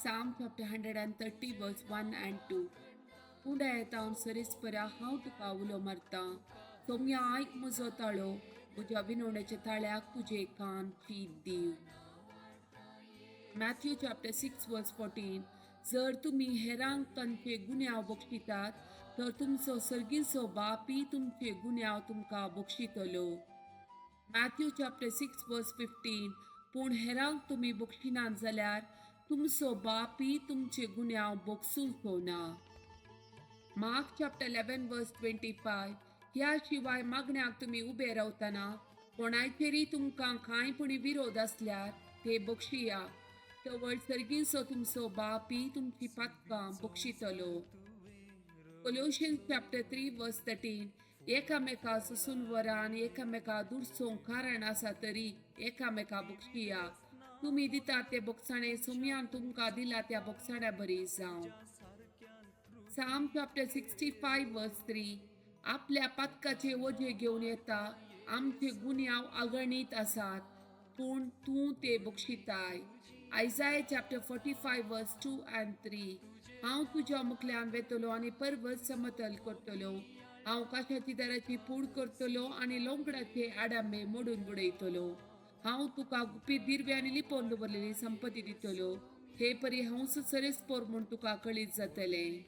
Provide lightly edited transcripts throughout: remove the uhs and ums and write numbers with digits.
Psalm chapter 130 verse 1 and 2. उंडा येता सरीसपरा हांव तुका उलो मारता. सोम्या आयक म्हजो ताळो, म्हज्या विनवण्याच्या ताळ्याक तुजे कान चीत दीव. मॅथ्यू चॅप्टर 6 वर्स 14. जर तुम्ही हेरांक तांचे गुन्यांव बक्षितात, तर तुमचो सर्गीचो बापी तुमचे गुन्यांव तुमकां बक्षितलो. मॅथ्यू चॅप्टर 6 वर्स 15. पूण हेरांक तुमी बक्षिनात जाल्यार तुमचो बापी तुमचे गुन्यांव बक्षूचो ना. मार्क चॅप्टर 11 वर्स 25. ह्या शिवाय मागण्याक तुम्ही उबे रावतना कोणाचेरी तुमकां कांयपणी विरोध असल्यार ते बक्षिया, तवळ सर्गीचो तुमचो बापी तुमची पातकां बक्षितलो. कोलोशियन्स चॅप्टर 3 वर्स 13. एकामेका सोसून वरान एकामेका दुडसोंक कारण आसा तरी एकामेका बक्षिया. तुम्ही दिता ते बक्षाणे सोम्यान तुमकां दिला त्या बक्षाण्या बरी जावं. साम चॅप्टर 65 वर्स 3. आपल्या पातकाचे वजे घेऊन येता. आमचे गुन्यांव आगणीत आसात, पूण तूं ते बक्षिताय. आयजाया चॅप्टर 45 वर्स 2 and 3. हांव तुज्या मुखल्यान वेतलो आनी पर्वत समतल करतलो. हांव काशाची दाराची पूड करतलो आनी लोंकडाचे आडांबे मोडून उडयतलो. हांव तुका गुपीत दिरव्यांनी लिपोवन दवरलेली संपत्ती दितलो. हे परी हंस सरेस्पोर म्हूण तुका कळीत जातलें.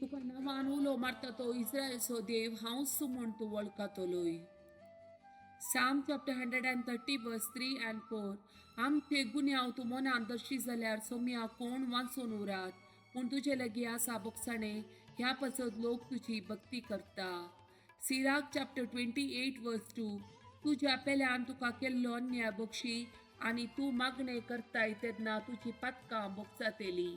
तुका नांवान उलो मारता तो इस्रायलचो देव हांवच म्हूण तूं वळखतलोय. साम चॅप्टर 130 वर्स 3 and 4. आमचे गुन्यांव तूं मनान दर्शी जाल्यार सोम्या कोण वाचून उरात, पूण तुजे लागीं आसा बक्षाणे, ह्या पासत लोक तुजी भक्ती करता. सिराक चॅप्टर 28 वर्स 2. तुज्या पेल्यान तुका केल्लो अन्याय बक्षी आनी तूं मागणे करताय तेन्ना तुजी पातकां बक्षातेली.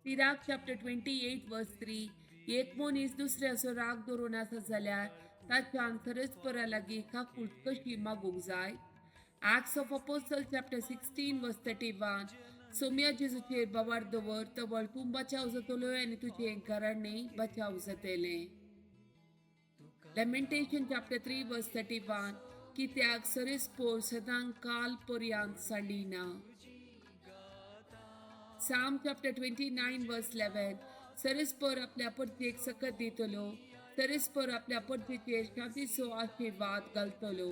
सिराक चॅप्टर 28 वर्स 3. एक मनीस दुसऱ्याचो राग धरून आसा जाल्यार ताच्यान परस्परा लागीं काकूट कशी मागूंक जाय. Acts of Apostles chapter 16 verse 31. Saumya जेजूचेर बावार दवर, तवळ तूं बचाव जातलोय आनी तुजे घराणे बचाव जातले. Lamentation chapter 3 verse 31. कित्याक सरेस्पोर सदां काल पर्यंत सांडिना. Psalm chapter 29 verse 11. सरेस्पोर आपल्या परजेक सकत दितलो. सरेस्पोर आपल्या परजेचेर शांतीचो आशीर्वाद घालतलो.